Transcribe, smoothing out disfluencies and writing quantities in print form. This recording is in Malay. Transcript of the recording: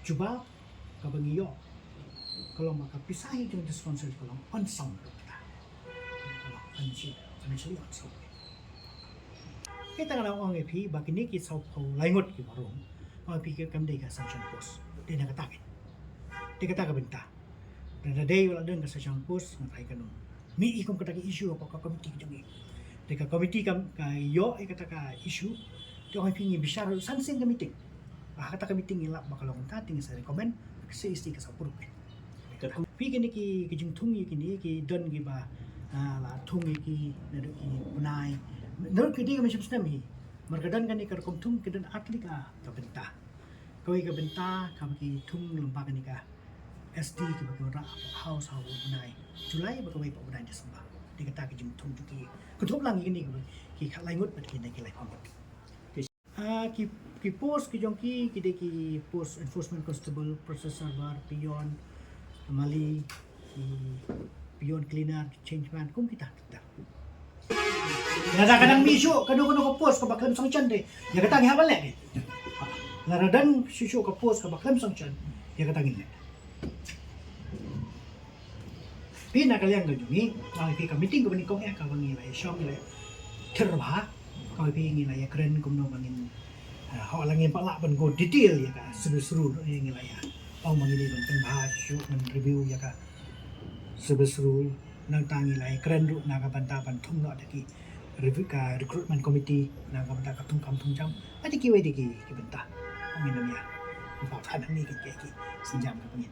cuba kabangiyo kalau maka pisahi dengan sponsor kalau onsong kalau financially onsong kita kan orang EP bagi ni kita sau laingot kita baru orang pikir kami dia sanction post dia nak katakan dia kata bentah dan ada wala dengan sanction post ngatai kan mi ikom kata isu apa komiti jangi dekat komiti kam yo kata isu dia orang pingi bicara sansing meeting kata meeting ilap bakal orang tating saya komen saya isti ke sapur pi kini ki jing thungi kini ki don ki ba la thungi ki nado ki punai nor ki dia macam semi margadan kan ikar kom thung kidan atlika ka benta koi ka benta kam ki thung lemba kan ka SD ki ba ra house punai julai ba koi pa punai Desember dikata ki jing thung ki kutup lang kini ki khalai ngut ba kini ki lai pamot ki post ki jongki ki de ki post enforcement constable process server pion mali ki pion cleaner change man kum kita nada kadang misu kanu ko post ka baklam sang chan de ya kata ngi habal le naradan sisu ka post ka baklam sang chan ya kata ngi pina kalian gajungi ai ka meeting ko ni kong ka bangi lai shop le terba kau ingin lah ya keren kumno bangin hak langin pak lak ban go detail ya ka seru-seru ingin lah ya au mangini ban kan bahas shoot dan review ya ka seru-seru nang tangi lah keren ru na ka banta ban thum no daki review ka recruitment committee na ka banta ka thum kam thum jam ati ki wei diki ki banta ngin ya pa phan ni ki sinjam ka bangin